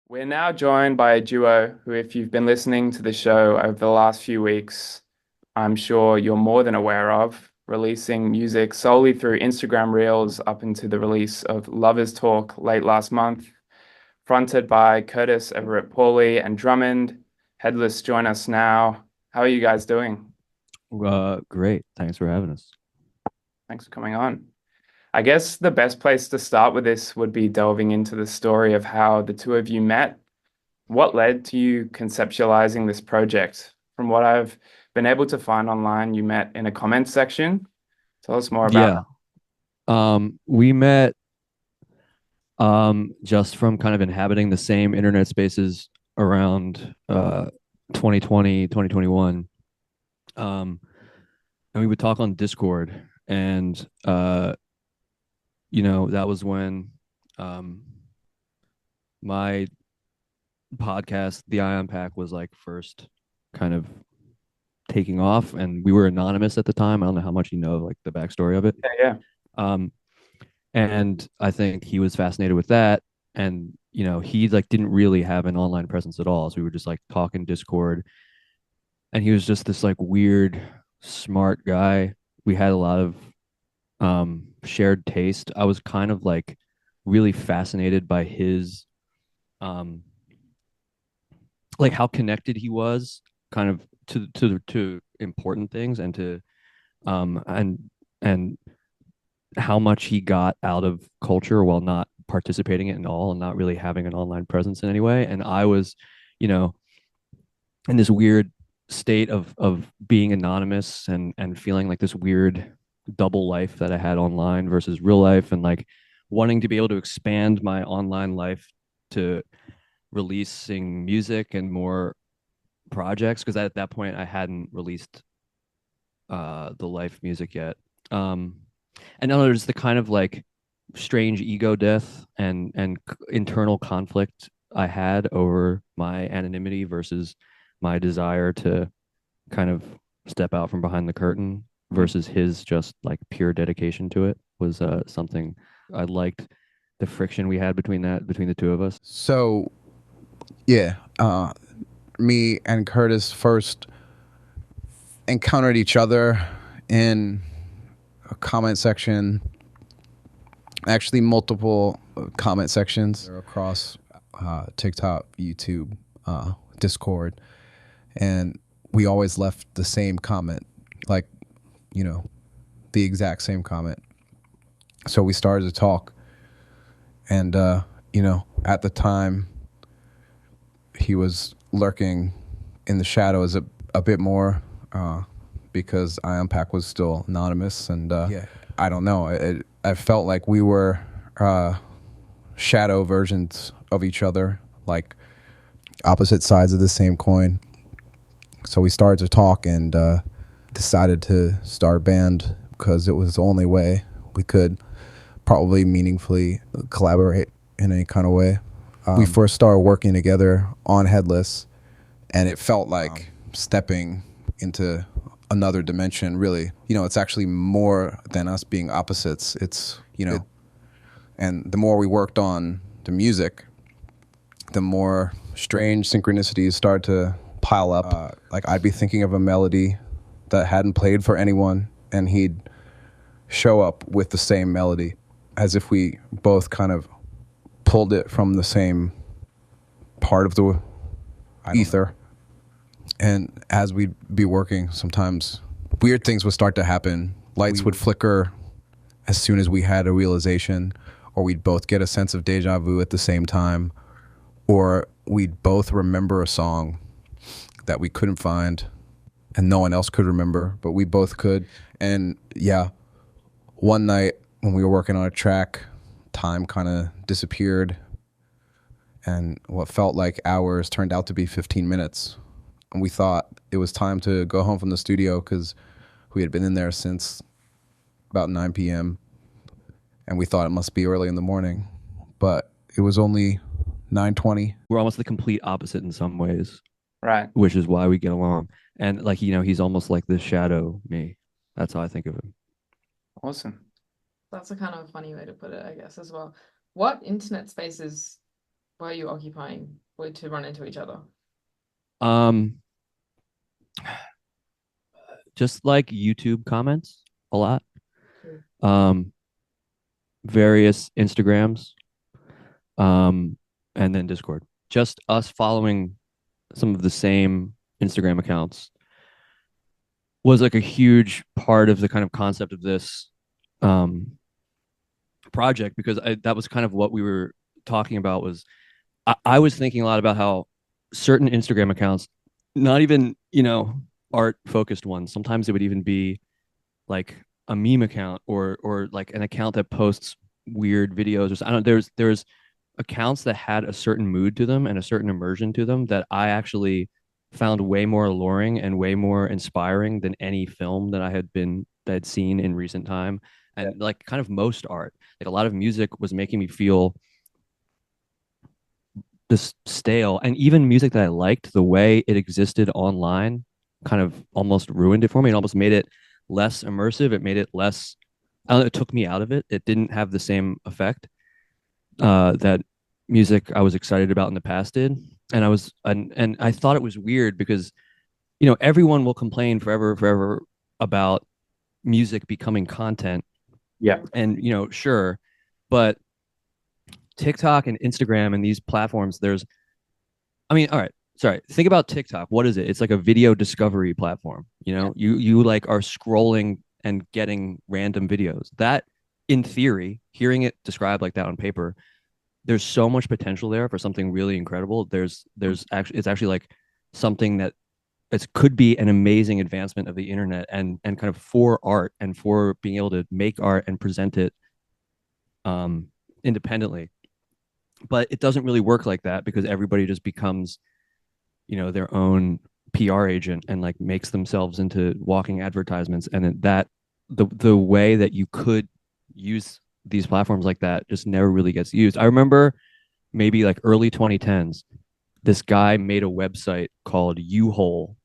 We're now joined by a duo who, if you've been listening to the show over the last few weeks, I'm sure you're more than aware of, releasing music solely through Instagram Reels up into the release of Lovers Talk late last month, fronted by Curtis Everett Pauley and Drummond. Headless, join us now. How are you guys doing? Great. Thanks for having us. Thanks for coming on. I guess the best place to start with this would be delving into the story of how the two of you met. What led to you conceptualizing this project? From what I've been able to find online, you met in a comments section. Tell us more about Yeah. We met just from kind of inhabiting the same internet spaces around 2020, 2021. And we would talk on Discord and that was when um my podcast, The Ion Pack, was like first kind of taking off, and we were anonymous at the time. I don't know how much you know like the backstory of it. that. Yeah, Um and I think he was fascinated with that. And he like didn't really have an online presence at all, so we were just like talking Discord. And he was just this like weird smart guy. We had a lot of shared taste. I was kind of like really fascinated by his um like how connected he was kind of to important things, and to um and and how much he got out of culture while not participating in it at all and not really having an online presence in any way. And I was, you know, in this weird state of being anonymous and feeling like this weird double life that I had online versus real life, and like wanting to be able to expand my online life to releasing music and more projects, because at that point I hadn't released the life music yet. Um and then there's the kind of like strange ego death and internal conflict I had over my anonymity versus my desire to kind of step out from behind the curtain, versus his just like pure dedication to it, was something I liked. The friction we had between the two of us. So yeah, me and Curtis first encountered each other in a comment section, actually multiple comment sections across TikTok, YouTube, Discord, and we always left the same comment, like, you know, the exact same comment. So we started to talk, and at the time he was lurking in the shadows a bit more, because Ion Pack was still anonymous. And yeah, I don't know. I felt like we were shadow versions of each other, like opposite sides of the same coin. So we started to talk and decided to start a band because it was the only way we could probably meaningfully collaborate in any kind of way. We first started working together on Headless, and it felt like stepping into another dimension, really. It's actually more than us being opposites. And the more we worked on the music, the more strange synchronicities started to pile up. Like, I'd be thinking of a melody that hadn't played for anyone, and he'd show up with the same melody, as if we both kind of pulled it from the same part of the ether. And as we'd be working, sometimes weird things would start to happen. Lights would flicker as soon as we had a realization, or we'd both get a sense of deja vu at the same time, or we'd both remember a song that we couldn't find and no one else could remember, but we both could. And yeah, one night when we were working on a track, time kind of disappeared, and what felt like hours turned out to be 15 minutes. And we thought it was time to go home from the studio because we had been in there since about 9 p.m. and we thought it must be early in the morning, but it was only 9:20. We're almost the complete opposite in some ways, right. which is why we get along. And like, he's almost like this shadow me. That's how I think of him. Awesome. That's a kind of a funny way to put it, I guess, as well. What internet spaces Why are you occupying or to run into each other? Um, just like YouTube comments a lot. Cool. Um, various Instagrams, um, and then Discord. Just us following some of the same Instagram accounts was like a huge part of the kind of concept of this um, project because that was kind of what we were talking about was I was thinking a lot about how certain Instagram accounts, not even, art focused ones, sometimes it would even be like a meme account or like an account that posts weird videos or I don't there's accounts that had a certain mood to them and a certain immersion to them that I actually found way more alluring and way more inspiring than any film that I'd seen in recent time. Yeah. And like kind of most art, like a lot of music was making me feel this stale, and even music that I liked, the way it existed online kind of almost ruined it for me. It almost made it less immersive. It made it less, I don't know, it took me out of it. It didn't have the same effect that music I was excited about in the past did. And I thought it was weird because, everyone will complain forever about music becoming content. Yeah. And, sure. But TikTok and Instagram and these platforms, all right. Sorry. Think about TikTok. What is it? It's like a video discovery platform. Yeah. You like are scrolling and getting random videos. That in theory, hearing it described like that on paper, there's so much potential there for something really incredible. There's actually it's actually like something that it could be an amazing advancement of the internet and kind of for art and for being able to make art and present it um independently. But it doesn't really work like that because everybody just becomes their own PR agent and like makes themselves into walking advertisements, and that the way that you could use these platforms like that just never really gets used. I remember maybe like early 2010s, this guy made a website called U-Hole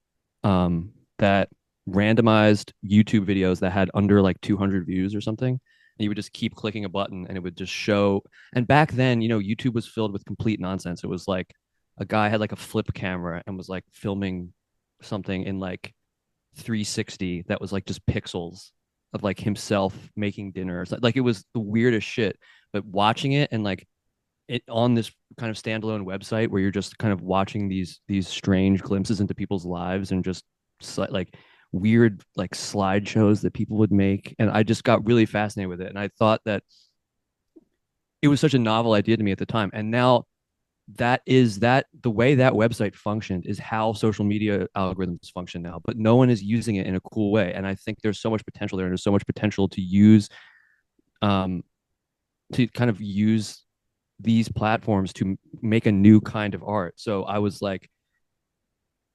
that randomized YouTube videos that had under like 200 views or something. And you would just keep clicking a button and it would just show. And back then, YouTube was filled with complete nonsense. It was like a guy had like a flip camera and was like filming something in like 360 that was like just pixels of like himself making dinner. Like it was the weirdest shit. But watching it and like it on this kind of standalone website where you're just kind of watching these strange glimpses into people's lives and just like weird like slideshows that people would make, and I just got really fascinated with it, and I thought that it was such a novel idea to me at the time. And now that the way that website functioned is how social media algorithms function now, but no one is using it in a cool way. And I think there's so much potential there, and there's so much potential to use um to kind of use these platforms to make a new kind of art. So I was like,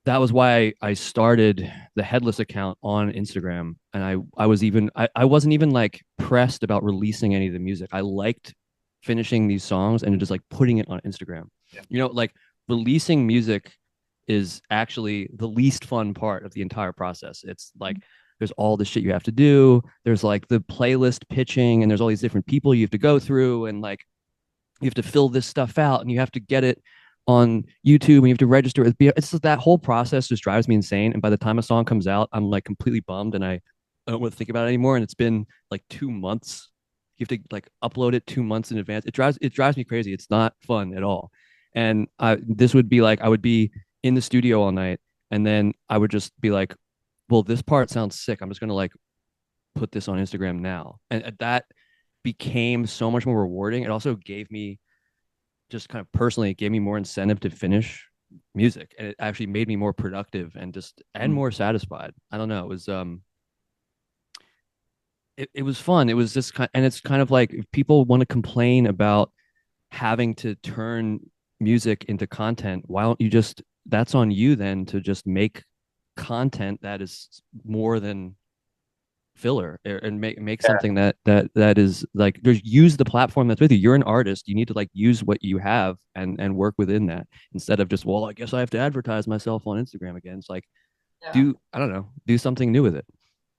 that was why I started the Headless account on Instagram. And I wasn't even like pressed about releasing any of the music. I liked finishing these songs and just like putting it on Instagram. Yeah. Like releasing music is actually the least fun part of the entire process. It's like there's all the shit you have to do. There's like the playlist pitching and there's all these different people you have to go through, and like you have to fill this stuff out and you have to get it on YouTube and you have to register. It's just, that whole process just drives me insane. And by the time a song comes out, I'm like completely bummed and I don't want to think about it anymore. And it's been like 2 months. You have to like upload it 2 months in advance. It drives me crazy. It's not fun at all. And this would be like I would be in the studio all night and then I would just be like, well, this part sounds sick. I'm just gonna like put this on Instagram now. And that became so much more rewarding. It also gave me just kind of personally, it gave me more incentive to finish music, and it actually made me more productive and just and more satisfied. I don't know. It was fun. It was just kind, and it's kind of like if people want to complain about having to turn music into content, why don't you just? That's on you then to just make content that is more than filler and make Yeah. something that is like there's use the platform that's with you. You're an artist, you need to like use what you have and work within that instead of just, well, I guess I have to advertise myself on Instagram again. It's like, Yeah. I don't know, do something new with it.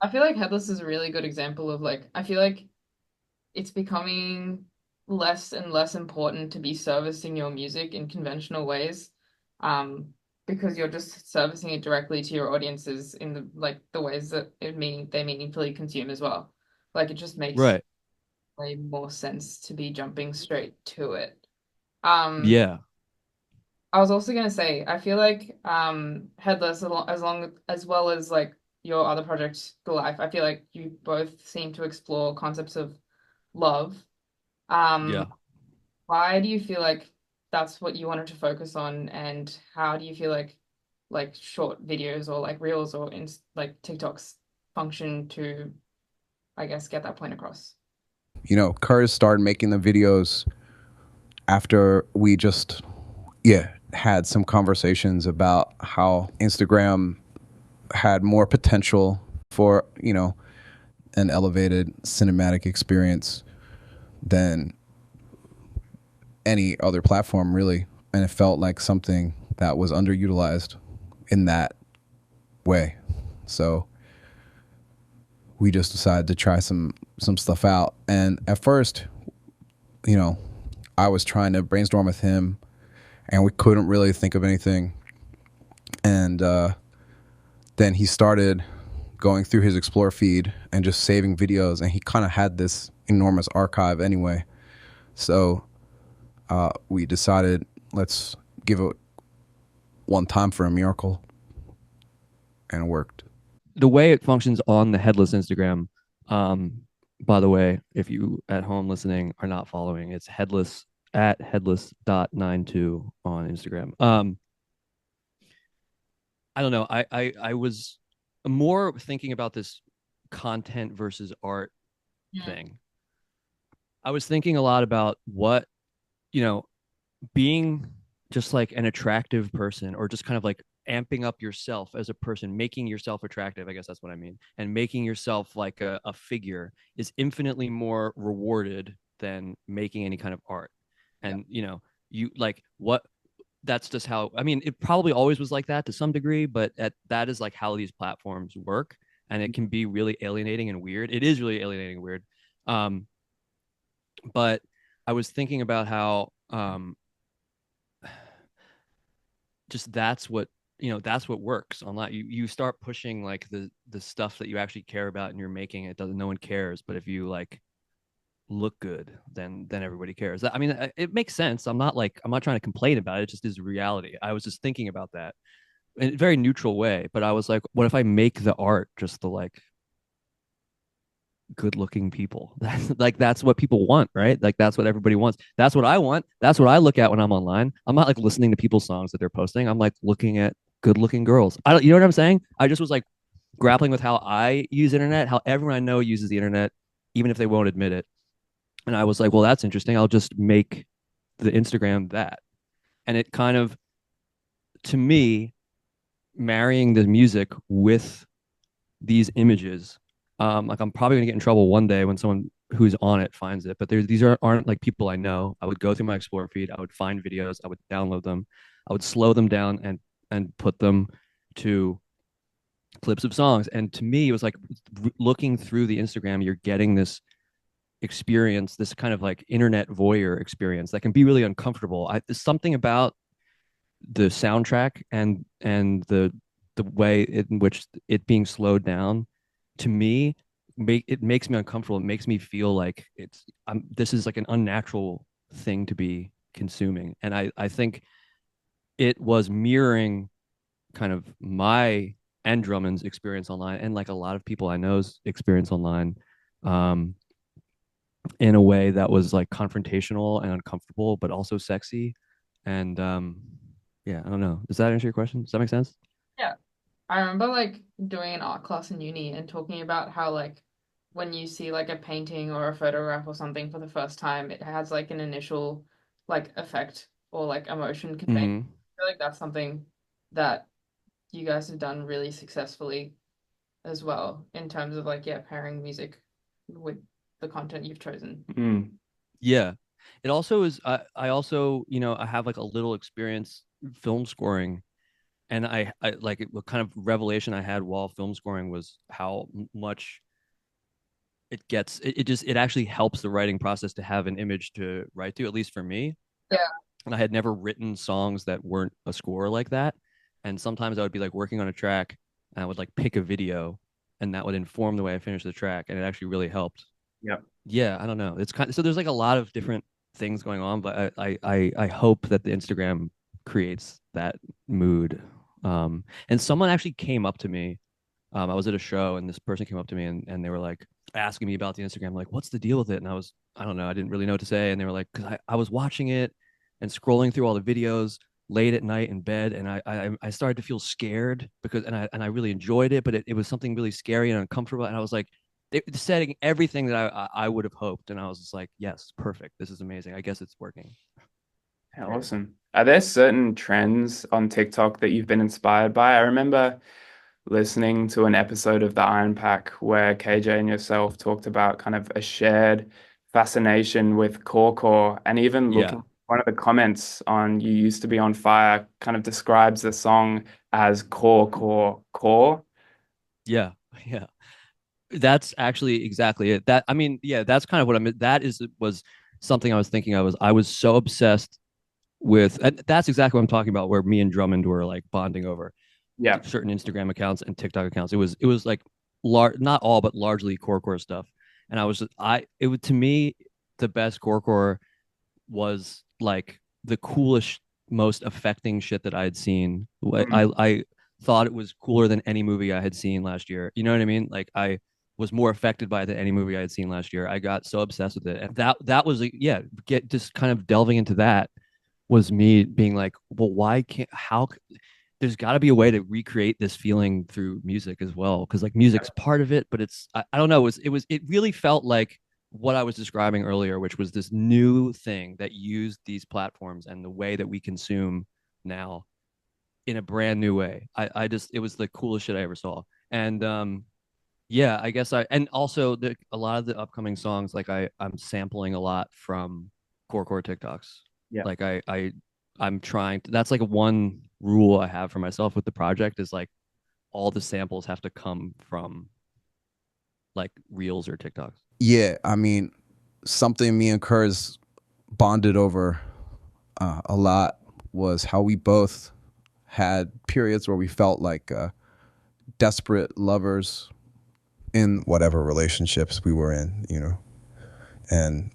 I feel like Headless is a really good example of like, I feel like it's becoming less and less important to be servicing your music in conventional ways, um, because you're just servicing it directly to your audiences in the ways that they meaningfully consume as well. Like it just makes Right. way more sense to be jumping straight to it. Um, Yeah. I was also gonna say, I feel like Headless, as well as like your other project, The Life, I feel like you both seem to explore concepts of love. Um, Yeah. why do you feel like that's what you wanted to focus on, and how do you feel like short videos or like reels or in like TikToks function to, I guess, get that point across? Curtis started making the videos after we just, yeah, had some conversations about how Instagram had more potential for, an elevated cinematic experience than any other platform, really. And it felt like something that was underutilized in that way. So we just decided to try some stuff out. And at first, you know, I was trying to brainstorm with him, and we couldn't really think of anything. And then he started going through his Explore feed and just saving videos, and he kind of had this enormous archive anyway. So we decided, let's give it one time for a miracle, and it worked. The way it functions on the Headless Instagram, um, by the way, if you at home listening are not following, it's headless at headless.92 on Instagram. I don't know. I was more thinking about this content versus art Mm. thing. I was thinking a lot about what, you know, being just like an attractive person, or just kind of like amping up yourself as a person, making yourself attractive, I guess that's what I mean, and making yourself like a figure is infinitely more rewarded than making any kind of art. Yeah. And you like what that's just how, I mean, it probably always was like that to some degree, but that is like how these platforms work. And it can be really alienating and weird. It is really alienating and weird. um but I was thinking about how just that's what works online. You start pushing like the stuff that you actually care about and you're making. It doesn't, no one cares, but if you like look good, then everybody cares. I mean, it makes sense. I'm not trying to complain about it. It just is reality. I was just thinking about that in a very neutral way, but I was like, what if I make the art just the like good looking people? That's what people want, right? Like that's what everybody wants. That's what I want. That's what I look at when I'm online. I'm not like listening to people's songs that they're posting. I'm like looking at good looking girls. I don't, you know what I'm saying? I just was like grappling with how I use internet, how everyone I know uses the internet, even if they won't admit it. And I was like, well, that's interesting. I'll just make the Instagram that. And it kind of, to me, marrying the music with these images, like I'm probably gonna get in trouble one day when someone who's on it finds it, but these aren't like people I know. I would go through my Explore feed, I would find videos, I would download them, I would slow them down and put them to clips of songs. And to me, it was like looking through the Instagram, you're getting this experience, this kind of like internet voyeur experience that can be really uncomfortable. There's something about the soundtrack and the way in which it being slowed down, to me, it makes me uncomfortable. It makes me feel like this is like an unnatural thing to be consuming. And I think it was mirroring kind of my and Drummond's experience online, and like a lot of people I know's experience online, um, in a way that was like confrontational and uncomfortable, but also sexy. And yeah, I don't know. Does that answer your question? Does that make sense? Yeah. I remember like doing an art class in uni and talking about how like when you see like a painting or a photograph or something for the first time, it has like an initial like effect or like emotion conveyed. Mm-hmm. I feel like that's something that you guys have done really successfully as well in terms of like yeah, pairing music with the content you've chosen. Mm. Yeah. It also is. I also, I have like a little experience film scoring, and I like what kind of revelation I had while film scoring was how much it actually helps the writing process to have an image to write to, at least for me. Yeah. And I had never written songs that weren't a score like that. And sometimes I would be like working on a track and I would like pick a video and that would inform the way I finished the track. And it actually really helped. Yep. Yeah, I don't know. It's kind of, so there's like a lot of different things going on, but I hope that the Instagram creates that mood. And someone actually came up to me. I was at a show and this person came up to me and they were like asking me about the Instagram, like, what's the deal with it? And I don't know, I didn't really know what to say. And they were like, because I was watching it and scrolling through all the videos late at night in bed, and I started to feel scared because and I really enjoyed it, but it was something really scary and uncomfortable. And I was like, setting everything that I would have hoped, and I was just like, yes, perfect. This is amazing. I guess it's working. Yeah, awesome. Are there certain trends on TikTok that you've been inspired by? I remember listening to an episode of the Iron Pack where KJ and yourself talked about kind of a shared fascination with core, and even Yeah, looking one of the comments on You Used to Be on Fire kind of describes the song as core. yeah, yeah. That's actually exactly it. That I mean, yeah, that's kind of what I meant. That was something I was thinking. I was so obsessed with, and that's exactly what I'm talking about, where me and Drummond were like bonding over Yeah. certain Instagram accounts and TikTok accounts. It was like not all, but largely core stuff. And it would, to me, the best core was like the coolest, most affecting shit that I had seen. Mm. I thought it was cooler than any movie I had seen last year. You know what I mean? Like I was more affected by it than any movie I had seen last year. I got so obsessed with it, and that was yeah. Get just kind of delving into that was me being like, well, why can't how there's got to be a way to recreate this feeling through music as well, because like music's part of it, but I don't know, it really felt like what I was describing earlier, which was this new thing that used these platforms and the way that we consume now in a brand new way. I just it was the coolest shit I ever saw. And yeah, I guess and also a lot of the upcoming songs, like I'm sampling a lot from core TikToks. Yeah. Like I'm trying to, that's like one rule I have for myself with the project is like all the samples have to come from like reels or TikToks. Yeah, I mean, something me and Kurz bonded over a lot was how we both had periods where we felt like desperate lovers in whatever relationships we were in, you know. And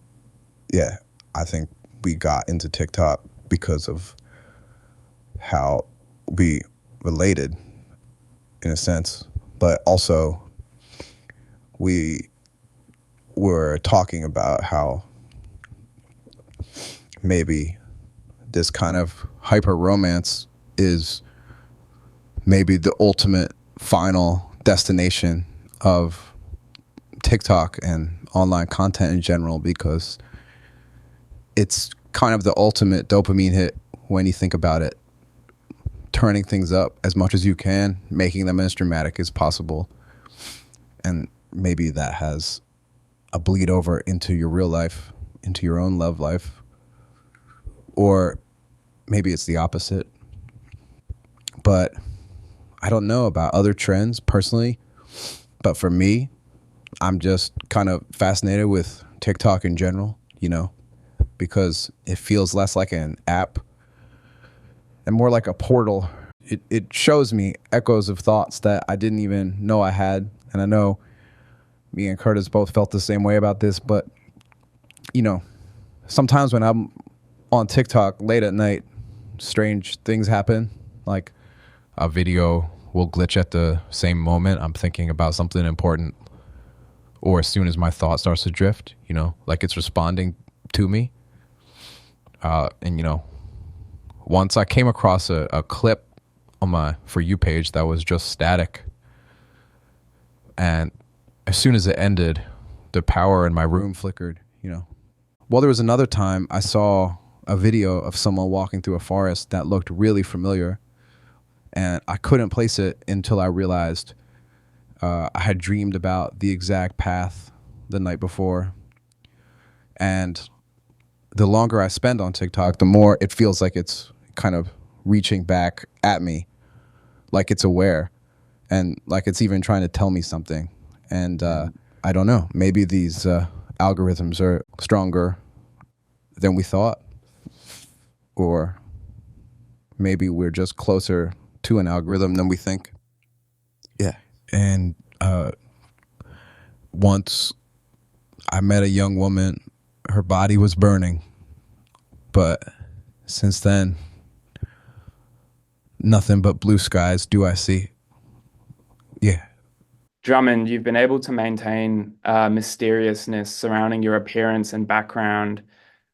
yeah, I think we got into TikTok because of how we related in a sense, but also we were talking about how maybe this kind of hyper romance is maybe the ultimate final destination of TikTok and online content in general, because it's kind of the ultimate dopamine hit when you think about it. Turning things up as much as you can, making them as dramatic as possible. And maybe that has a bleed over into your real life, into your own love life. Or maybe it's the opposite. But I don't know about other trends personally. But for me, I'm just kind of fascinated with TikTok in general, you know, because it feels less like an app and more like a portal. It shows me echoes of thoughts that I didn't even know I had. And I know me and Curtis both felt the same way about this. But, you know, sometimes when I'm on TikTok late at night, strange things happen. Like a video will glitch at the same moment I'm thinking about something important, or as soon as my thought starts to drift, you know, like it's responding to me. And, you know, once I came across a clip on my For You page that was just static. And as soon as it ended, the power in my room flickered, you know. Well, there was another time I saw a video of someone walking through a forest that looked really familiar. And I couldn't place it until I realized I had dreamed about the exact path the night before. And the longer I spend on TikTok, the more it feels like it's kind of reaching back at me, like it's aware and like it's even trying to tell me something. And I don't know. Maybe these algorithms are stronger than we thought, or maybe we're just closer to an algorithm than we think. Yeah. And once I met a young woman, her body was burning, but since then, nothing but blue skies do I see. Yeah. Drummond, you've been able to maintain mysteriousness surrounding your appearance and background,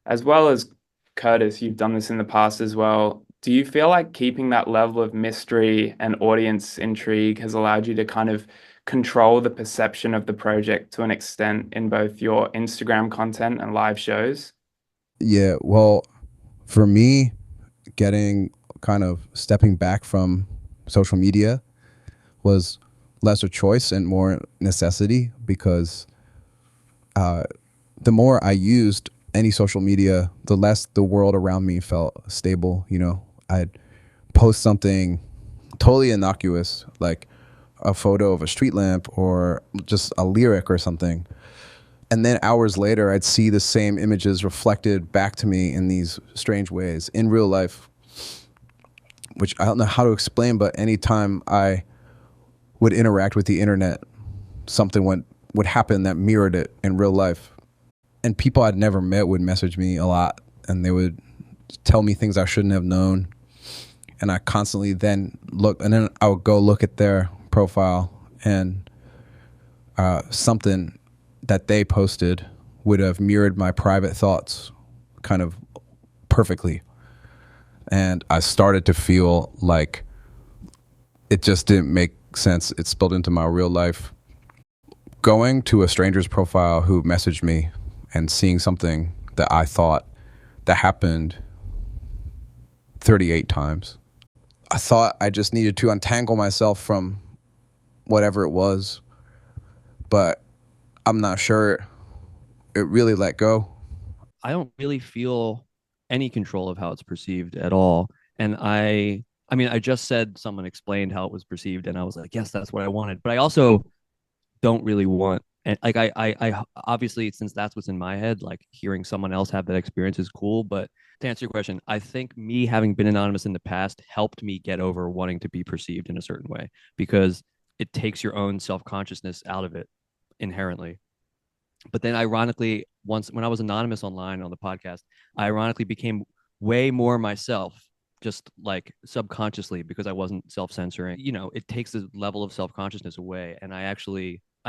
as well as Curtis, you've done this in the past as well. Do you feel like keeping that level of mystery and audience intrigue has allowed you to kind of control the perception of the project to an extent in both your Instagram content and live shows? Yeah. Well, for me, getting kind of stepping back from social media was less a choice and more necessity, because the more I used any social media, the less the world around me felt stable. You know, I'd post something totally innocuous, like a photo of a street lamp or just a lyric or something. And then hours later, I'd see the same images reflected back to me in these strange ways in real life, which I don't know how to explain, but anytime I would interact with the internet, something would happen that mirrored it in real life. And people I'd never met would message me a lot, and they would tell me things I shouldn't have known. And I constantly then I would go look at their profile, and something that they posted would have mirrored my private thoughts kind of perfectly. And I started to feel like it just didn't make sense. It spilled into my real life. Going to a stranger's profile who messaged me and seeing something that I thought that happened 38 times. I thought I just needed to untangle myself from whatever it was, but I'm not sure it really let go. I don't really feel any control of how it's perceived at all. And I mean, I just said someone explained how it was perceived, and I was like, yes, that's what I wanted. But I also don't really want, and like I obviously, since that's what's in my head, like hearing someone else have that experience is cool. But to answer your question, I think me having been anonymous in the past helped me get over wanting to be perceived in a certain way, because it takes your own self-consciousness out of it inherently. But then ironically, once when I was anonymous online on the podcast, I ironically became way more myself, just like subconsciously, because I wasn't self-censoring. You know, it takes the level of self-consciousness away. And I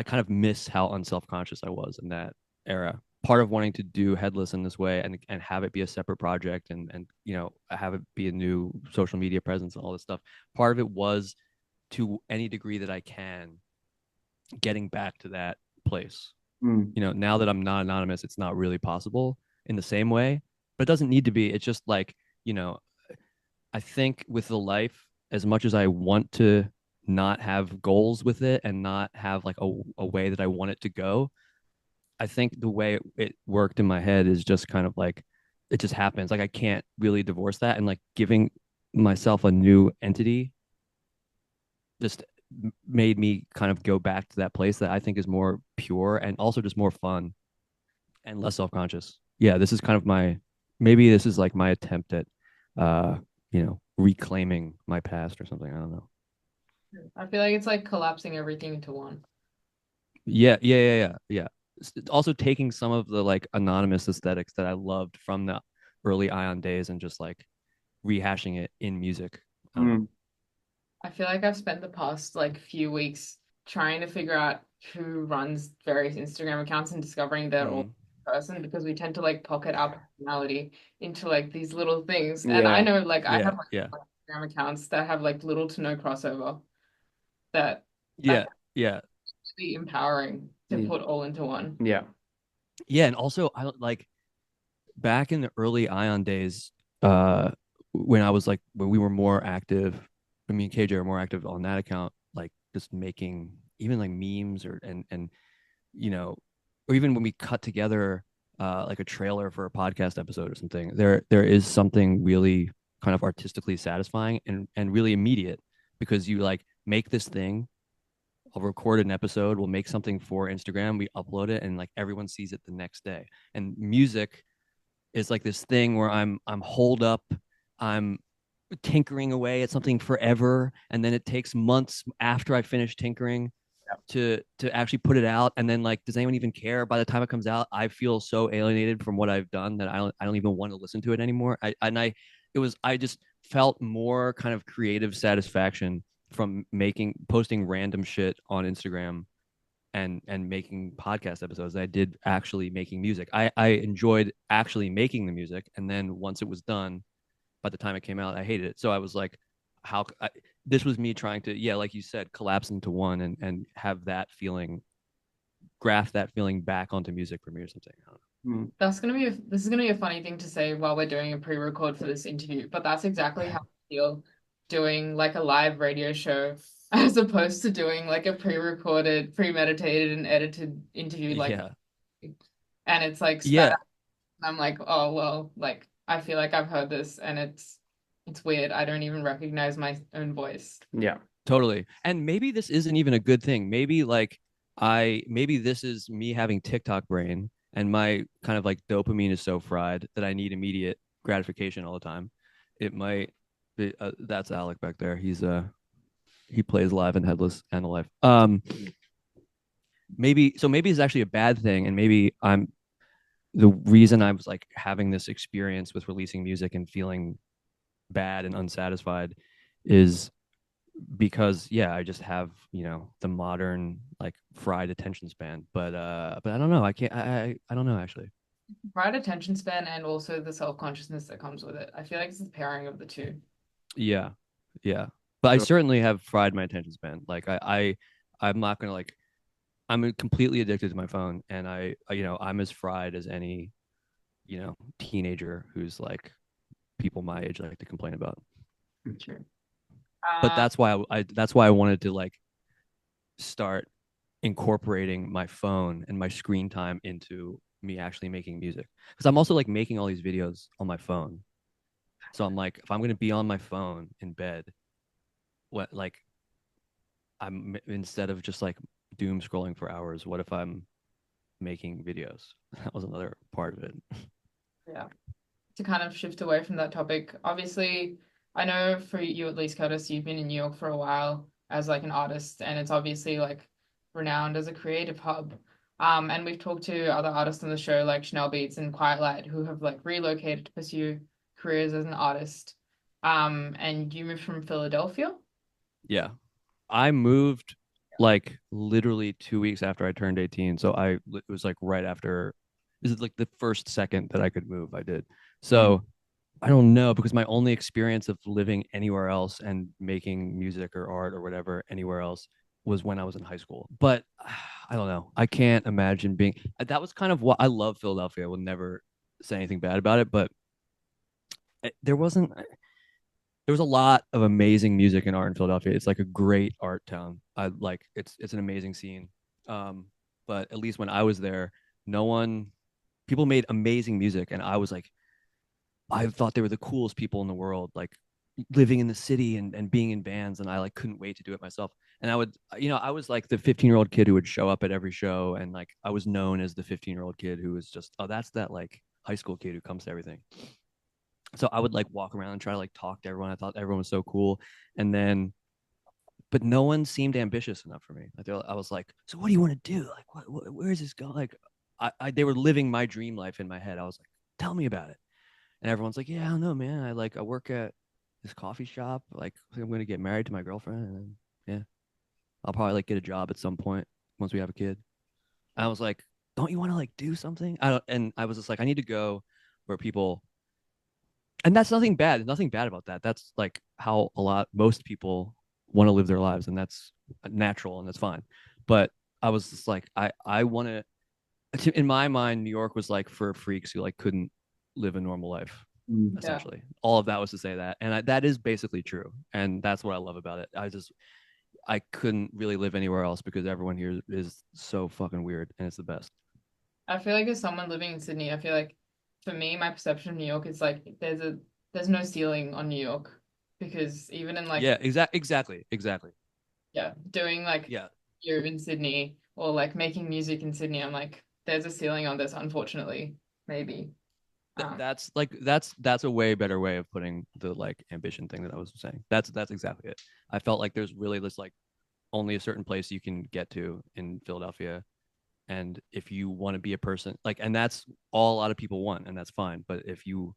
kind of miss how unself-conscious I was in that era. Part of wanting to do Headless in this way and have it be a separate project and you know, have it be a new social media presence and all this stuff. Part of it was, to any degree that I can, getting back to that place. Mm. You know, now that I'm not anonymous, it's not really possible in the same way, but it doesn't need to be. It's just like, you know, I think with the life, as much as I want to not have goals with it and not have like a way that I want it to go, I think the way it worked in my head is just kind of like, it just happens. Like I can't really divorce that. And like giving myself a new entity just made me kind of go back to that place that I think is more pure and also just more fun and less self-conscious. Yeah, this is kind of maybe this is like my attempt at you know, reclaiming my past or something. I don't know. I feel like it's like collapsing everything into one. Yeah. Also taking some of the like anonymous aesthetics that I loved from the early Ion days and just like rehashing it in music. Mm. I feel like I've spent the past like few weeks trying to figure out who runs various Instagram accounts and discovering they're all person, because we tend to like pocket our personality into like these little things. And I Yeah. know like I Yeah, have like yeah, Instagram accounts that have like little to no crossover, that yeah, yeah, be empowering to Mm. put all into one. Yeah. yeah. And also, I like back in the early Ion days, when I was like when we were more active, I mean KJ were more active on that account, like just making even like memes or and you know, or even when we cut together like a trailer for a podcast episode or something, there is something really kind of artistically satisfying and really immediate, because you like make this thing I'll record an episode, we'll make something for Instagram, we upload it, and like everyone sees it the next day. And music is like this thing where I'm holed up, I'm tinkering away at something forever, and then it takes months after I finish tinkering to actually put it out. And then like, does anyone even care? By the time it comes out, I feel so alienated from what I've done that I don't even want to listen to it anymore. I just felt more kind of creative satisfaction from making posting random shit on Instagram and making podcast episodes than I did actually making music. I enjoyed actually making the music, and then once it was done, by the time it came out, I hated it. So I was like, this was me trying to, yeah, like you said, collapse into one and have that feeling, graft that feeling back onto music for me or something. I don't know. This is gonna be a funny thing to say while we're doing a pre-record for this interview, but that's exactly how I feel doing like a live radio show as opposed to doing like a pre-recorded, premeditated and edited interview like, Yeah. and it's like spat Yeah. out. And I'm like, oh well, like I feel like I've heard this and it's weird. I don't even recognize my own voice. Yeah. Totally. And maybe this isn't even a good thing. Maybe this is me having TikTok brain and my kind of like dopamine is so fried that I need immediate gratification all the time. It might be that's Alec back there. He plays live in Headless and Alive. Maybe it's actually a bad thing, and maybe I'm the reason I was like having this experience with releasing music and feeling bad and unsatisfied is because yeah, I just have, the modern like fried attention span. But I don't know. I can't I don't know actually. Right attention span and also the self-consciousness that comes with it. I feel like it's the pairing of the two. Yeah. Yeah. But I Sure. certainly have fried my attention span. Like I'm not gonna like I'm completely addicted to my phone, and I'm as fried as any, teenager who's like people my age like to complain about. True. But Uh, that's why I wanted to like start incorporating my phone and my screen time into me actually making music, because I'm also like making all these videos on my phone. So I'm like, if I'm going to be on my phone in bed, what like I'm instead of just like doom scrolling for hours, what if I'm making videos? That was another part of it. yeah. To kind of shift away from that topic, obviously, I know for you at least, Curtis, you've been in New York for a while as like an artist, and it's obviously like renowned as a creative hub. And we've talked to other artists on the show like Chanel Beats and Quiet Light who have like relocated to pursue careers as an artist. And you moved from Philadelphia? Yeah. I moved like literally 2 weeks after I turned 18. So it was like right after, this is like the first second that I could move, I did. So I don't know, because my only experience of living anywhere else and making music or art or whatever anywhere else was when I was in high school. But I don't know. I can't imagine being, that was kind of what I love Philadelphia. I will never say anything bad about it, but there wasn't, there was a lot of amazing music and art in Philadelphia. It's like a great art town. I like it's an amazing scene. Um, but at least when I was there, no one people made amazing music, and I was like, I thought they were the coolest people in the world, like living in the city and being in bands, and I like couldn't wait to do it myself. And I was like the 15-year-old kid who would show up at every show, and like I was known as the 15-year-old kid who was just, oh, that's that like high school kid who comes to everything. So I would like walk around and try to like talk to everyone. I thought everyone was so cool. And then, but no one seemed ambitious enough for me. I was like, so what do you want to do? Like, where is this going? Like, they were living my dream life in my head. I was like, tell me about it. And everyone's like, yeah, I don't know, man. I work at this coffee shop. Like, I'm going to get married to my girlfriend. And then, yeah, I'll probably like get a job at some point once we have a kid. And I was like, don't you want to like do something? And I was just like, I need to go where people, and that's nothing bad. There's nothing bad about that. That's like how most people want to live their lives, and that's natural and that's fine. But I was just like, I want to. In my mind, New York was like for freaks who like couldn't live a normal life. Yeah. Essentially, all of that was to say that, and that is basically true, and that's what I love about it. I couldn't really live anywhere else because everyone here is so fucking weird, and it's the best. I feel like as someone living in Sydney, I feel like for me, my perception of New York is like there's no ceiling on New York because even in like Yeah, exactly. yeah, doing like Yeah, here in Sydney or like making music in Sydney, I'm like, there's a ceiling on this, unfortunately. Maybe. Um, That's a way better way of putting the like ambition thing that I was saying. That's exactly it. I felt like there's really this like only a certain place you can get to in Philadelphia. And if you want to be a person like, and that's all a lot of people want, and that's fine. But if you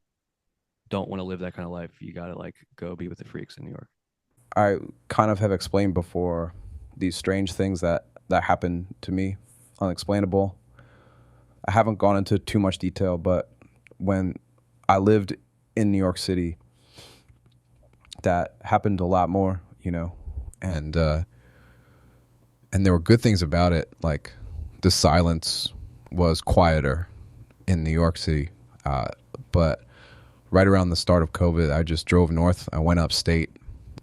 don't want to live that kind of life, you got to like go be with the freaks in New York. I kind of have explained before these strange things that happen to me, unexplainable. I haven't gone into too much detail, but when I lived in New York City, that happened a lot more, and and there were good things about it, like the silence was quieter in New York City. But right around the start of COVID, I just drove north. I went upstate,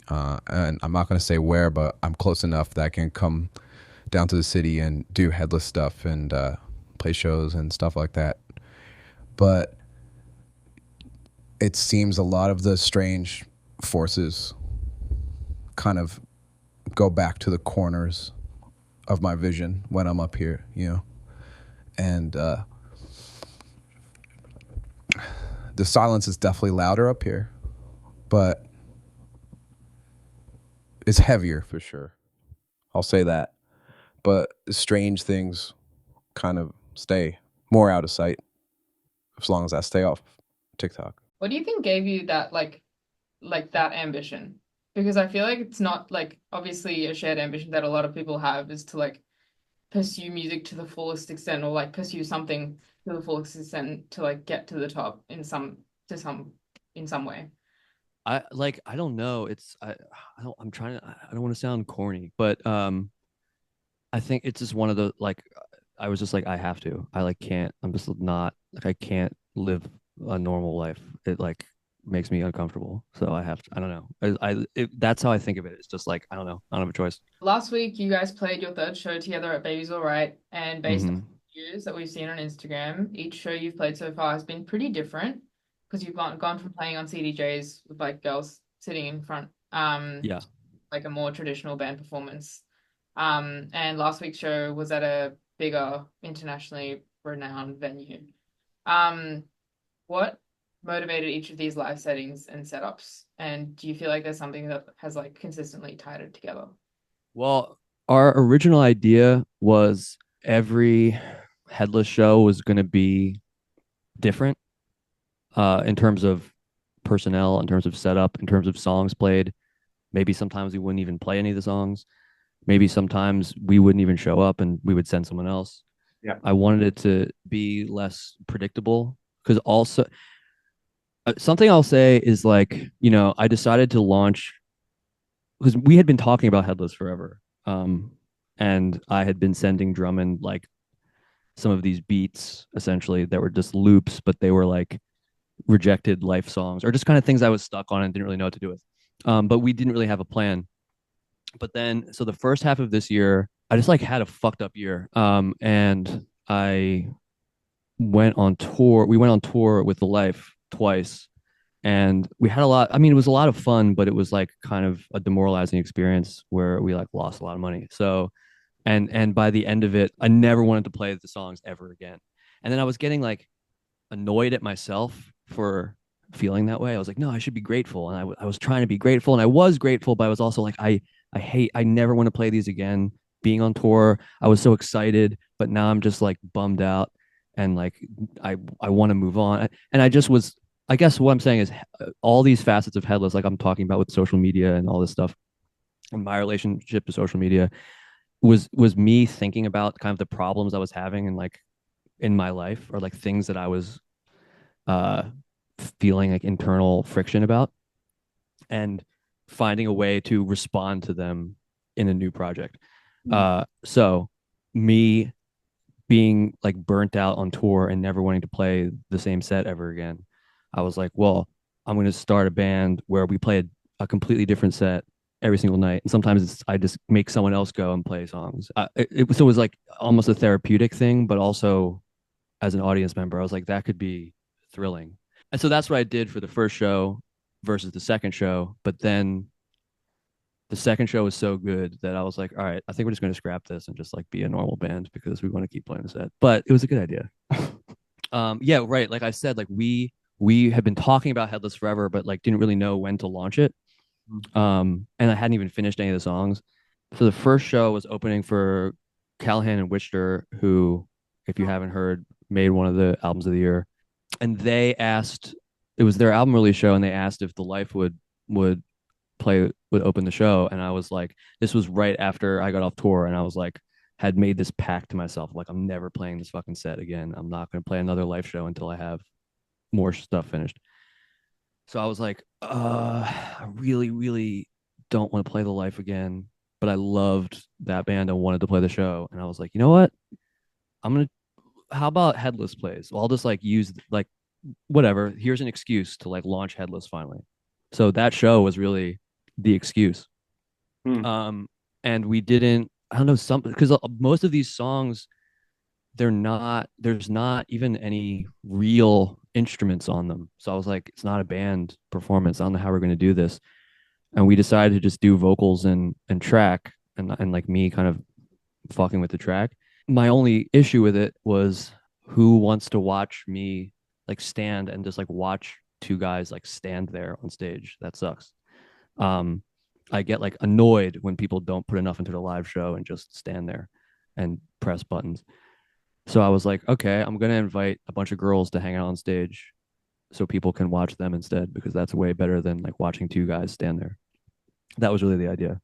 and I'm not going to say where, but I'm close enough that I can come down to the city and do Headless stuff and play shows and stuff like that. But it seems a lot of the strange forces kind of go back to the corners of my vision when I'm up here, and the silence is definitely louder up here, but it's heavier for sure. I'll say that. But the strange things kind of stay more out of sight as long as I stay off TikTok. what do you think gave you that like that ambition? Because I feel like it's not like obviously a shared ambition that a lot of people have is to like pursue music to the fullest extent or like pursue something to the fullest extent to like get to the top in some in some way. I don't know. I don't I'm trying to I don't want to sound corny, but I think it's just one of the like I was just like I have to. I like can't. I'm just not like I can't live a normal life. It like makes me uncomfortable. So I have to. I don't know. That's how I think of it. It's just like I don't know. I don't have a choice. Last week, you guys played your third show together at Baby's All Right, and based on Hmm. views that we've seen on Instagram, each show you've played so far has been pretty different because you've gone from playing on CDJs with like girls sitting in front, Yeah. like a more traditional band performance. And last week's show was at a bigger, internationally renowned venue. Um, what motivated each of these live settings and setups? And do you feel like there's something that has like consistently tied it together? Well, our original idea was every headless show was going to be different in terms of personnel, in terms of setup, in terms of songs played. Maybe sometimes we wouldn't even play any of the songs. Maybe sometimes we wouldn't even show up and we would send someone else. Yeah. I wanted it to be less predictable because also something I'll say is like, I decided to launch because we had been talking about Headless forever. And I had been sending Drummond like some of these beats essentially that were just loops, but they were like rejected life songs or just kind of things I was stuck on and didn't really know what to do with. But we didn't really have a plan. But then, so the first half of this year, I just like had a fucked up year. And I went on tour. We went on tour with The Life twice and we had a lot. I mean, it was a lot of fun, but it was like kind of a demoralizing experience where we like lost a lot of money. So, and by the end of it, I never wanted to play the songs ever again. And then I was getting like annoyed at myself for feeling that way. I was like, no, I should be grateful. And I was trying to be grateful and I was grateful, but I was also like, I never want to play these again. Being on tour, I was so excited, but now I'm just like bummed out and like I want to move on. And I just was, I guess what I'm saying is all these facets of Headless, like I'm talking about with social media and all this stuff and my relationship to social media was me thinking about kind of the problems I was having and like in my life or like things that I was uh, feeling like internal friction about and finding a way to respond to them in a new project. So me being like burnt out on tour and never wanting to play the same set ever again, I was like, well, I'm going to start a band where we play a completely different set every single night. And sometimes I just make someone else go and play songs. So it was like almost a therapeutic thing, but also as an audience member, I was like, that could be thrilling. And so that's what I did for the first show versus the second show. But then the second show was so good that I was like, all right, I think we're just going to scrap this and just like be a normal band because we want to keep playing the set. But it was a good idea. Yeah, right. Like I said, like we had been talking about Headless forever, but like didn't really know when to launch it. And I hadn't even finished any of the songs. So the first show was opening for Callahan and Wichter, who, if you haven't heard, made one of the albums of the year. And they asked, it was their album release show, and they asked if The Life would would open the show. And I was like, this was right after I got off tour, and I was like, had made this pact to myself, like, I'm never playing this fucking set again. I'm not going to play another Life show until I have more stuff finished. So I was like, I really, really don't want to play The Life again, but I loved that band. I wanted to play the show. And I was like, you know what? How about Headless plays? Well, I'll just like use like whatever. Here's an excuse to like launch Headless finally. So that show was really the excuse. Hmm. And we didn't, I don't know, some, because most of these songs, there's not even any real instruments on them. So I was like, it's not a band performance. I don't know how we're going to do this. And we decided to just do vocals and track and like me kind of fucking with the track. My only issue with it was who wants to watch me like stand and just like watch two guys like stand there on stage. That sucks. Um, I get like annoyed when people don't put enough into the live show and just stand there and press buttons. So I was like, okay, I'm gonna invite a bunch of girls to hang out on stage so people can watch them instead, because that's way better than like watching two guys stand there. That was really the idea.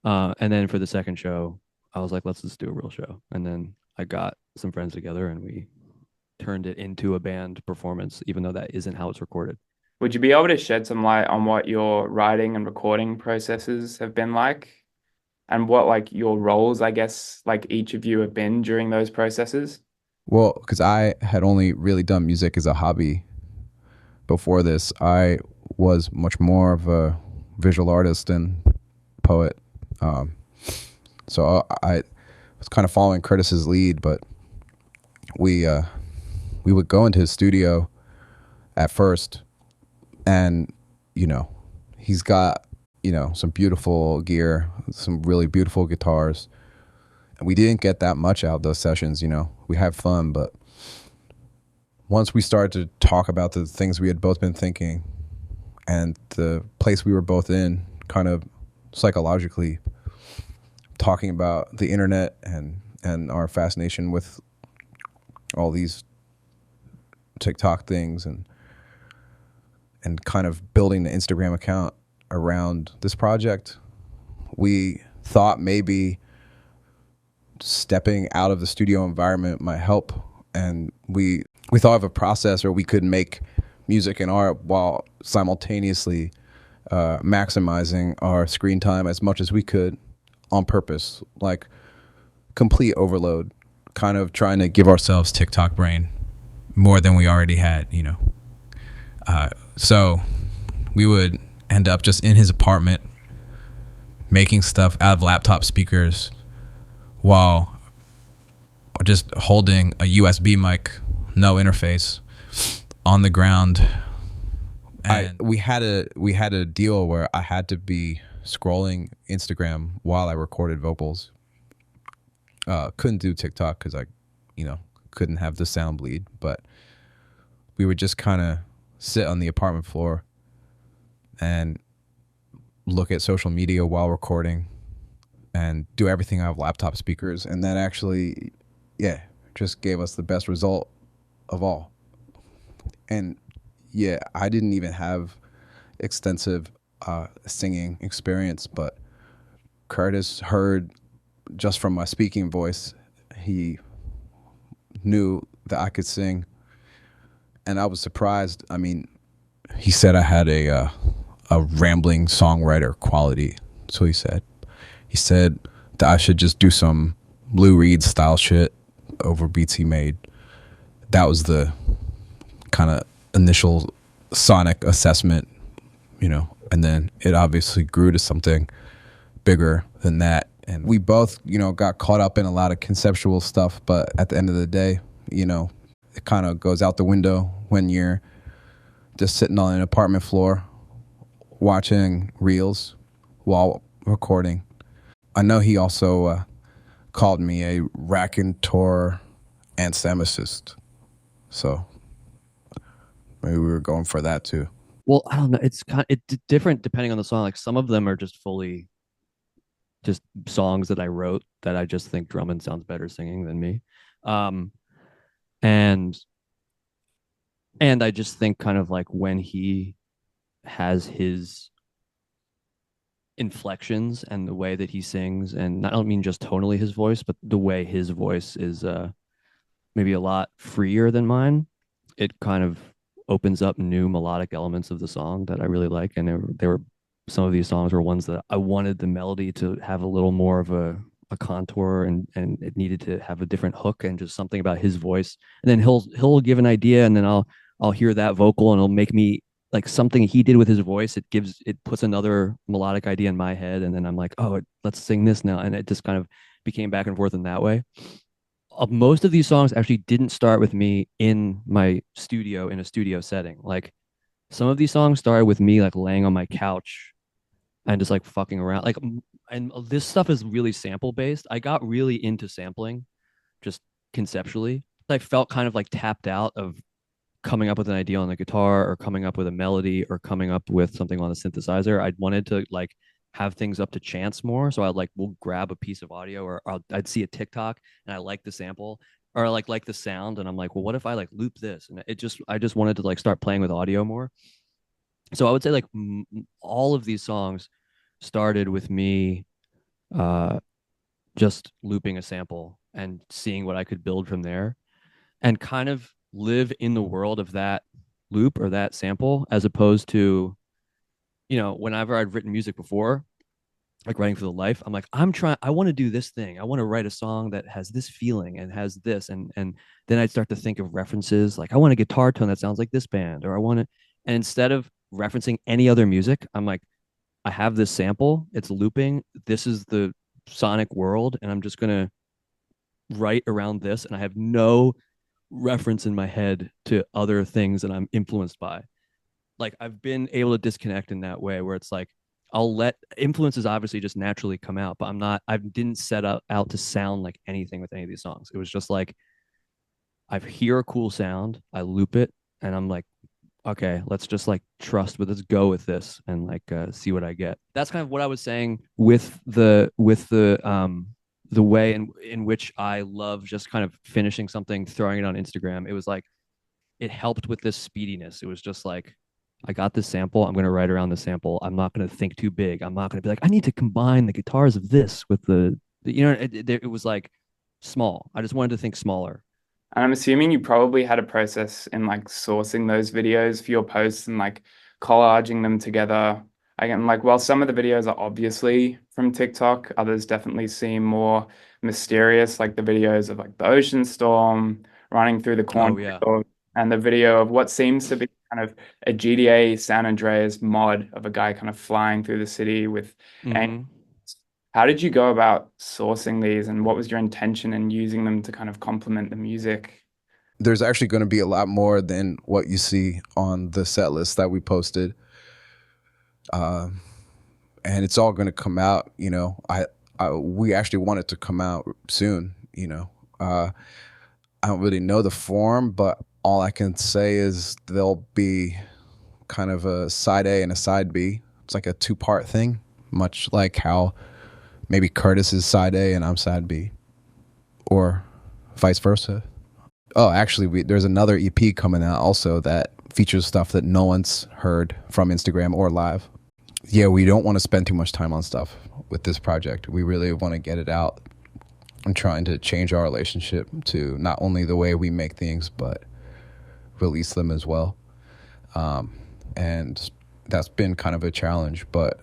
And then for the second show, I was like, let's just do a real show. And then I got some friends together and we turned it into a band performance, even though that isn't how it's recorded. Would you be able to shed some light on what your writing and recording processes have been like, and what like your roles, I guess, like each of you have been during those processes? Well, because I had only really done music as a hobby before this. I was much more of a visual artist and poet. Um, so I was kind of following Curtis's lead, but we would go into his studio at first, and you know, he's got some beautiful gear, some really beautiful guitars, and we didn't get that much out of those sessions. We had fun, but once we started to talk about the things we had both been thinking and the place we were both in, kind of psychologically talking about the internet and our fascination with all these TikTok things and kind of building the Instagram account around this project, we thought maybe stepping out of the studio environment might help. And we thought of a process where we could make music and art while simultaneously maximizing our screen time as much as we could on purpose, like complete overload, kind of trying to give ourselves TikTok brain more than we already had. So we would end up just in his apartment making stuff out of laptop speakers while just holding a USB mic, no interface, on the ground. And we had a deal where I had to be scrolling Instagram while I recorded vocals. Couldn't do TikTok because I couldn't have the sound bleed, but we would just kind of sit on the apartment floor and look at social media while recording and do everything out of laptop speakers. And that actually, just gave us the best result of all. And I didn't even have extensive singing experience, but Curtis heard just from my speaking voice, he knew that I could sing. And I was surprised. I mean, he said I had a rambling songwriter quality. So he said that I should just do some Lou Reed style shit over beats he made. That was the kind of initial sonic assessment, and then it obviously grew to something bigger than that. And we both, got caught up in a lot of conceptual stuff, but at the end of the day, it kind of goes out the window when you're just sitting on an apartment floor watching reels while recording. I know he also called me a raconteur anthemicist. So maybe we were going for that too. Well, I don't know. It's different depending on the song. Like some of them are just fully just songs that I wrote that I just think Drummond sounds better singing than me. Um, and I just think kind of like when he has his inflections and the way that he sings, and I don't mean just tonally his voice, but the way his voice is maybe a lot freer than mine. It kind of opens up new melodic elements of the song that I really like. And there were some of these songs were ones that I wanted the melody to have a little more of a contour, and it needed to have a different hook and just something about his voice. And then he'll give an idea, and then I'll hear that vocal, and it'll make me like something he did with his voice. It puts another melodic idea in my head, and then I'm like, oh, let's sing this now. And it just kind of became back and forth in that way. Most of these songs actually didn't start with me in my studio in a studio setting. Like some of these songs started with me like laying on my couch and just like fucking around. And this stuff is really sample based. I got really into sampling just conceptually. I felt kind of like tapped out of coming up with an idea on the guitar or coming up with a melody or coming up with something on the synthesizer. I wanted to like have things up to chance more. So I'd like, we'll grab a piece of audio, or I'd see a TikTok and I like the sample, or like the sound. And I'm like, well, what if I like loop this? And I just wanted to like start playing with audio more. So I would say like all of these songs started with me uh, just looping a sample and seeing what I could build from there, and kind of live in the world of that loop or that sample, as opposed to, whenever I'd written music before, like writing for the life, I'm like, I want to do this thing. I want to write a song that has this feeling and has this. And then I'd start to think of references. Like I want a guitar tone that sounds like this band, or I want to, and instead of referencing any other music, I'm like, I have this sample, it's looping. This is the sonic world. And I'm just going to write around this. And I have no reference in my head to other things that I'm influenced by. Like I've been able to disconnect in that way, where it's like I'll let influences obviously just naturally come out, but I didn't set out to sound like anything with any of these songs. It was just like I hear a cool sound, I loop it, and I'm like, okay, let's just like trust, but let's go with this and like see what I get. That's kind of what I was saying with the way in which I love just kind of finishing something, throwing it on Instagram. It was like it helped with this speediness. It was just like, I got this sample. I'm going to write around the sample. I'm not going to think too big. I'm not going to be like, I need to combine the guitars of this with it was like small. I just wanted to think smaller. And I'm assuming you probably had a process in like sourcing those videos for your posts and like collaging them together. Again, like while some of the videos are obviously from TikTok, others definitely seem more mysterious, like the videos of like the ocean storm running through the Oh yeah. cornfield and the video of what seems to be kind of a GTA San Andreas mod of a guy kind of flying through the city with. Mm-hmm. How did you go about sourcing these, and what was your intention in using them to kind of complement the music? There's actually going to be a lot more than what you see on the set list that we posted. And it's all going to come out, we actually want it to come out soon. I don't really know the form, but all I can say is there'll be kind of a side A and a side B. It's like a two-part thing, much like how maybe Curtis is side A and I'm side B, or vice versa. Oh, actually, there's another EP coming out also that features stuff that no one's heard from Instagram or live. Yeah, we don't want to spend too much time on stuff with this project. We really want to get it out. I'm trying to change our relationship to not only the way we make things, but release them as well. And that's been kind of a challenge, but,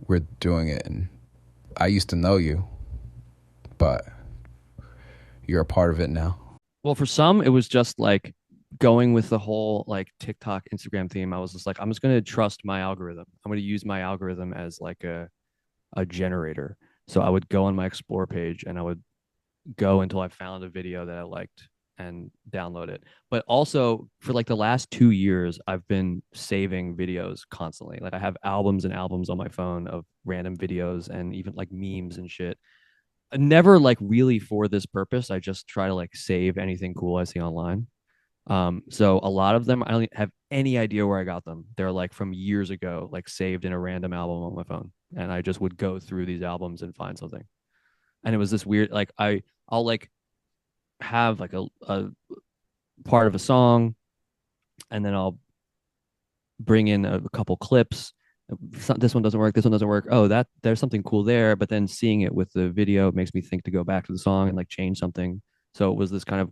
we're doing it. And I used to know you, but you're a part of it now. Well, for some, it was just like going with the whole like TikTok, Instagram theme. I was just like, I'm just going to trust my algorithm. I'm going to use my algorithm as like a generator. So I would go on my explore page and I would go until I found a video that I liked. and download it. But also for like the last 2 years, I've been saving videos constantly. Like I have albums and albums on my phone of random videos and even like memes and shit. Never like really for this purpose. I just try to like save anything cool I see online. So a lot of them I don't have any idea where I got them. They're like from years ago, like saved in a random album on my phone. And I just would go through these albums and find something. And it was this weird like I'll like have like a part of a song and then I'll bring in a couple clips. This one doesn't work. This one doesn't work. Oh, that there's something cool there. But then seeing it with the video makes me think to go back to the song and like change something. So it was this kind of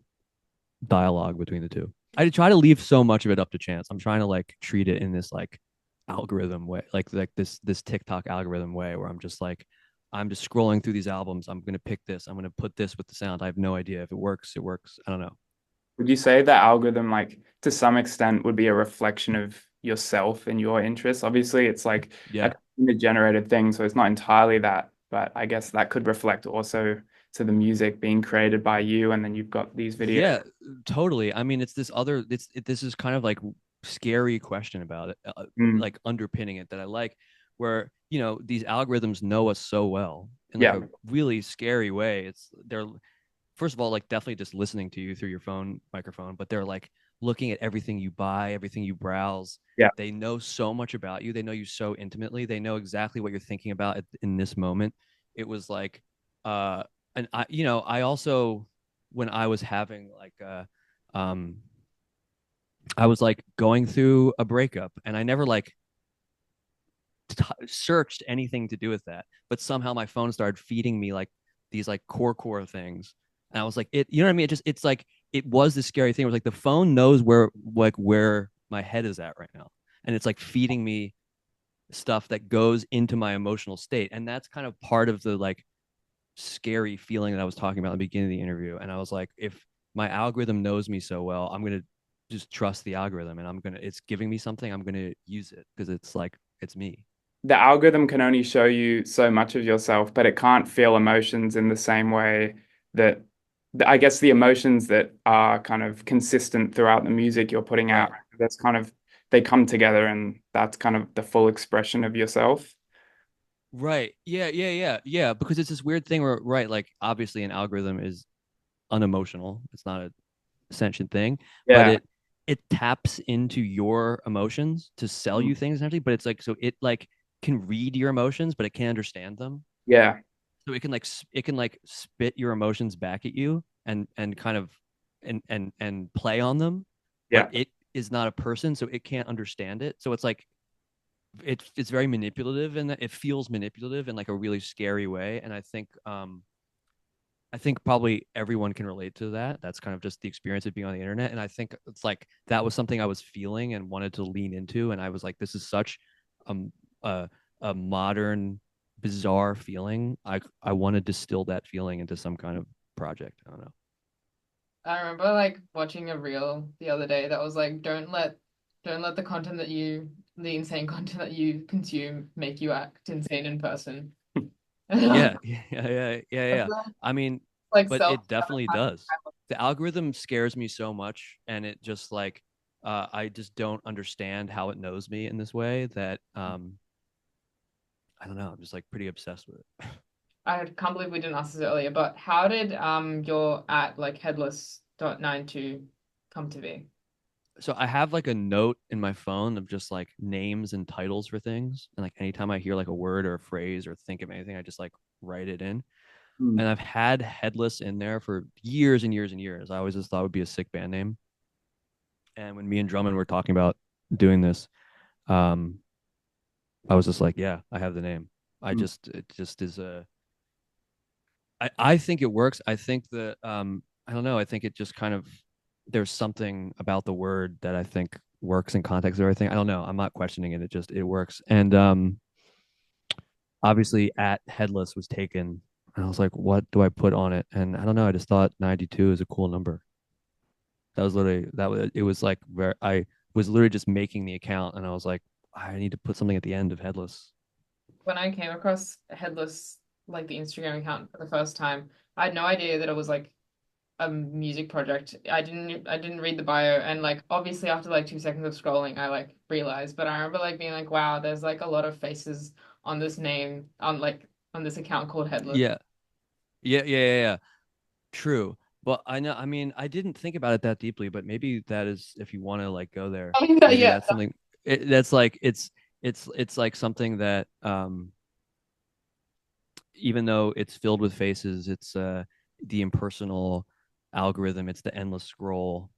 dialogue between the two. I try to leave so much of it up to chance. I'm trying to like treat it in this like algorithm way, like this TikTok algorithm way, where I'm just scrolling through these albums. I'm gonna pick this. I'm gonna put this with the sound. I have no idea if it works. It works. I don't know. Would you say that algorithm, like to some extent, would be a reflection of yourself and your interests? Obviously, it's like a Yeah, generated thing, so it's not entirely that, but I guess that could reflect also to the music being created by you, and then you've got these videos. yeah, totally. I mean, it's this other. This is kind of like scary question about it, Mm, like underpinning it that I like, where these algorithms know us so well in like yeah, a really scary way. They're first of all, like definitely just listening to you through your phone microphone, but they're like looking at everything you buy, everything you browse. yeah, They know so much about you. They know you so intimately. They know exactly what you're thinking about in this moment. It was like, uh, and I also, when I was having like, um, I was like going through a breakup and I never like searched anything to do with that, but somehow my phone started feeding me like these like core things, and I was like, you know what I mean? It's like it was this scary thing. It was like the phone knows where my head is at right now, and it's like feeding me stuff that goes into my emotional state, and that's kind of part of the like scary feeling that I was talking about at the beginning of the interview. And I was like, if my algorithm knows me so well, I'm gonna just trust the algorithm, and it's giving me something, I'm gonna use it because it's like it's me. the algorithm can only show you so much of yourself, but it can't feel emotions in the same way that I guess the emotions that are kind of consistent throughout the music you're putting out, Right. that's kind of they come together and that's kind of the full expression of yourself. Right. Yeah. Because it's this weird thing where, right, like obviously an algorithm is unemotional. It's not a sentient thing, but Yeah, it taps into your emotions to sell mm, you things and everything. But it's like so it like can read your emotions, but it can't understand them. yeah, So it can like spit your emotions back at you and kind of and play on them, but yeah. it is not a person, so it can't understand it. So it's like it's very manipulative and it feels manipulative in like a really scary way. And I think probably everyone can relate to that. That's kind of just the experience of being on the internet. And I think it's like that was something I was feeling and wanted to lean into. And I was like, this is such um a modern bizarre feeling. I want to distill that feeling into some kind of project. I don't know. I remember like watching a reel the other day that was like, don't let the content that the insane content that you consume make you act insane in person. Yeah, I yeah. feel like I mean, like but self it definitely does. The algorithm scares me so much, and it just like I just don't understand how it knows me in this way that I don't know. I'm just like pretty obsessed with it. I can't believe we didn't ask this earlier, but how did your at like headless.92 come to be? So I have like a note in my phone of just like names and titles for things, and like anytime I hear like a word or a phrase or think of anything, I just like write it in. Mm. And I've had Headless in there for years and years and years. I always just thought it would be a sick band name. And when me and Drummond were talking about doing this, um, I was just like, yeah, I have the name. Mm. It just is I think it works. I think that I don't know. I think it just kind of there's something about the word that I think works in context of everything. I don't know. I'm not questioning it. It works. And obviously at Headless was taken. And I was like, what do I put on it? And I don't know. I just thought 92 is a cool number. That was literally that was it was like where I was literally just making the account and I was like, I need to put something at the end of Headless. When I came across Headless, like the Instagram account for the first time, I had no idea that it was like a music project. I didn't read the bio, and like obviously after like 2 seconds of scrolling, I like realized. But I remember like being like, wow, there's like a lot of faces on this name on this account called Headless. Yeah. Yeah. True. But I know, I mean, I didn't think about it that deeply, but maybe that is, if you want to like go there, maybe Yeah, that's something that's like it's like something that even though it's filled with faces, it's the impersonal algorithm, it's the endless scroll,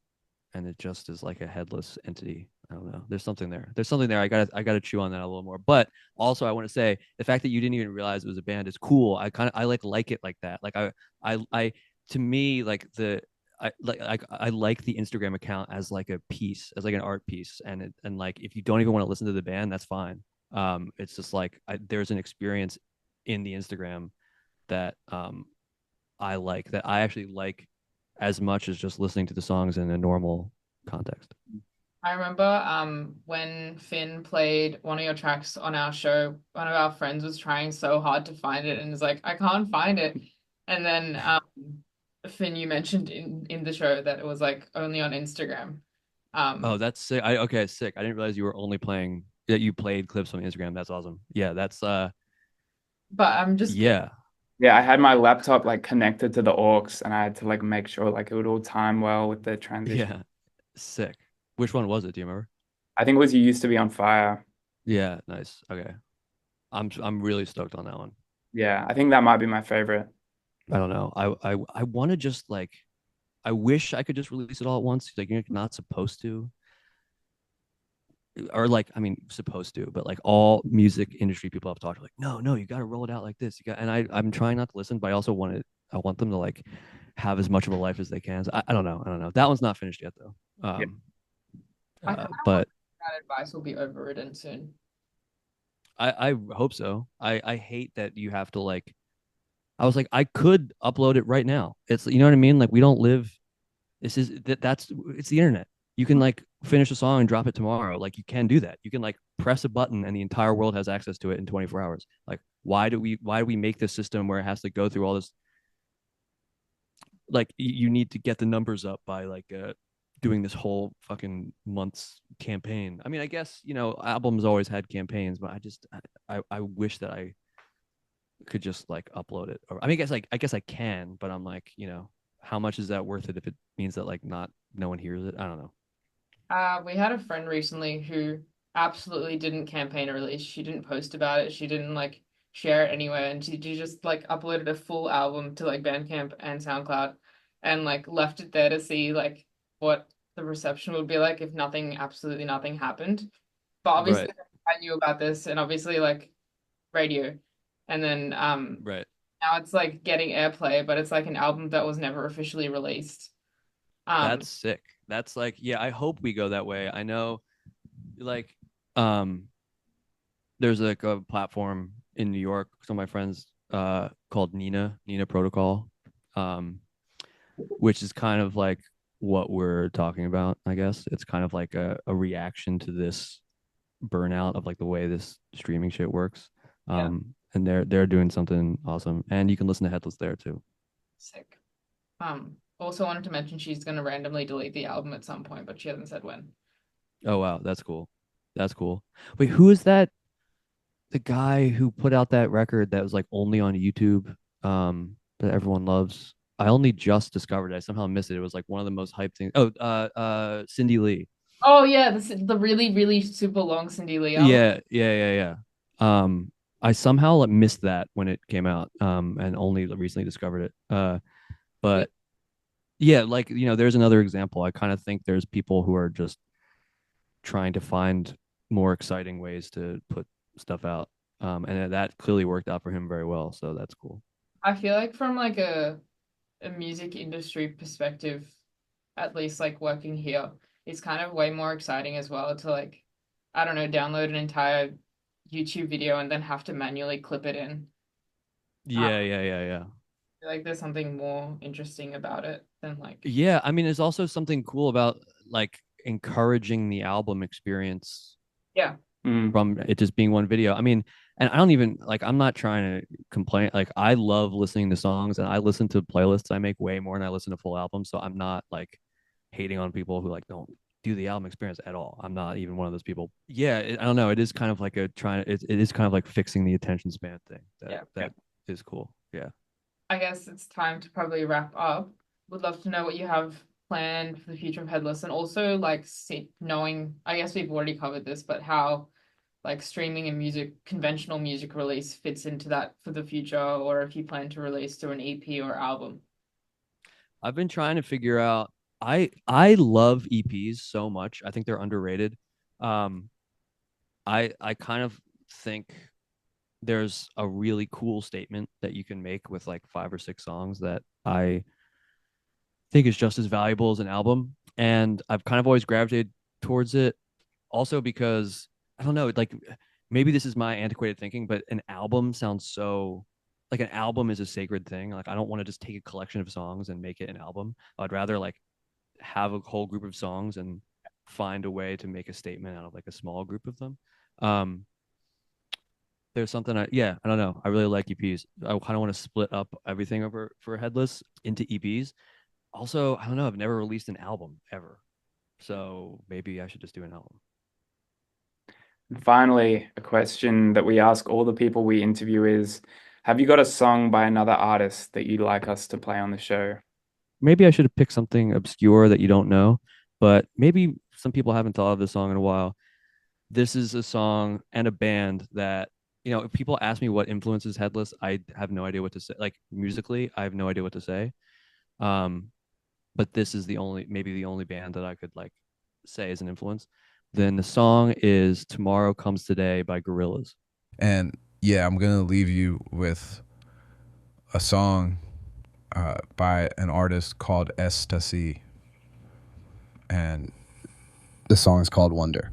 and it just is like a headless entity. I don't know. There's something there. There's something there. I gotta chew on that a little more. But also I want to say the fact that you didn't even realize it was a band is cool. I like it like that. Like I to me like the I like the Instagram account as like a piece, as like an art piece. And like if you don't even want to listen to the band, that's fine. It's just like there's an experience in the Instagram that I like, that I actually like as much as just listening to the songs in a normal context. I remember when Finn played one of your tracks on our show, one of our friends was trying so hard to find it and was like, I can't find it. And then Finn, you mentioned in the show that it was like only on Instagram. Oh, Um, that's sick. Okay, sick. I didn't realize you were only playing that you played clips on Instagram. That's awesome. Yeah, that's but I'm just yeah. Yeah, I had my laptop like connected to the aux and I had to like make sure like it would all time well with the transition. Yeah. Sick. Which one was it? Do you remember? I think it was You Used to Be on Fire. Yeah, nice. Okay. I'm really stoked on that one. Yeah, I think that might be my favorite. I don't know. I want to just like I wish I could just release it all at once. Like you're not supposed to, or like I mean supposed to, but like all music industry people I've talked to, like no, you got to roll it out like this. You got, and I'm trying not to listen, but I also I want them to like have as much of a life as they can. So I don't know, That one's not finished yet though. Yeah. I kind of But that advice will be overridden soon. I hope so. I hate that you have to like. I was like I could upload it right now. It's you know what I mean. Like we don't live. This is that's it's the internet. You can like finish a song and drop it tomorrow. Like you can do that. You can like press a button and the entire world has access to it in 24 hours. Like why do we make this system where it has to go through all this, like you need to get the numbers up by like doing this whole fucking month's campaign. I mean, I guess, albums always had campaigns, but I wish that I could just like upload it. Or I mean, I guess I can, but I'm like, how much is that worth it if it means that like not no one hears it? I don't know. We had a friend recently who absolutely didn't campaign a release. She didn't post about it. She didn't like share it anywhere, and she just like uploaded a full album to like Bandcamp and SoundCloud, and like left it there to see like what the reception would be like if absolutely nothing happened. But obviously, Right, I knew about this, and obviously like radio, and then right. now it's like getting airplay, but it's like an album that was never officially released. Um, That's sick. That's like, yeah, I hope we go that way. I know, like, um, there's like a platform in New York, some of my friends, called Nina Protocol, um, which is kind of like what we're talking about, I guess. It's kind of like a reaction to this burnout of like the way this streaming shit works. yeah, And they're doing something awesome. And you can listen to Headless there too. sick. Also wanted to mention she's gonna randomly delete the album at some point, but she hasn't said when. Oh wow, that's cool. That's cool. Wait, who is that? The guy who put out that record that was like only on YouTube, that everyone loves. I only just discovered it. I somehow missed it. It was like one of the most hyped things. Oh, Cindy Lee. Oh yeah, the really, really super long Cindy Lee album. Yeah. I somehow like, missed that when it came out, and only recently discovered it. Yeah. But yeah, like there's another example. I kind of think there's people who are just trying to find more exciting ways to put stuff out, and that clearly worked out for him very well. So that's cool. I feel like from like a music industry perspective, at least like working here, it's kind of way more exciting as well to like, I don't know, download an entire YouTube video and then have to manually clip it in. I Yeah. feel like there's something more interesting about it than like, Yeah, I mean, there's also something cool about like encouraging the album experience yeah, Mm. from it just being one video. I mean, And I don't even like, I'm not trying to complain. Like, I love listening to songs and I listen to playlists I make way more than I listen to full albums. So I'm not like hating on people who like don't do the album experience at all. I'm not even one of those people. Yeah, I don't know. It is kind of like it is kind of like fixing the attention span thing Yeah. that is cool. Yeah. I guess it's time to probably wrap up. Would love to know what you have planned for the future of Headless, and also like knowing, I guess we've already covered this, but how like streaming and conventional music release fits into that for the future, or if you plan to release through an EP or album. I've been trying to figure out. I love EPs so much. I think they're underrated. Um, I kind of think there's a really cool statement that you can make with like 5 or 6 songs that I think is just as valuable as an album. And I've kind of always gravitated towards it. Also because I don't know, like maybe this is my antiquated thinking, but an album sounds so like an album is a sacred thing. Like I don't want to just take a collection of songs and make it an album. I'd rather like have a whole group of songs and find a way to make a statement out of like a small group of them. Um, there's something I don't know. I really like EPs. I kind of want to split up everything over for Headless into EPs. Also, I don't know. I've never released an album ever, so maybe I should just do an album. And finally, a question that we ask all the people we interview is, have you got a song by another artist that you'd like us to play on the show? Maybe I should have picked something obscure that you don't know, but maybe some people haven't thought of this song in a while. This is a song and a band that, if people ask me what influences Headless, I have no idea what to say. Like musically, I have no idea what to say. Um, but this is maybe the only band that I could like say is an influence. Then the song is Tomorrow Comes Today by Gorillaz. And yeah, I'm gonna leave you with a song by an artist called Ecstasy, and the song is called Wonder.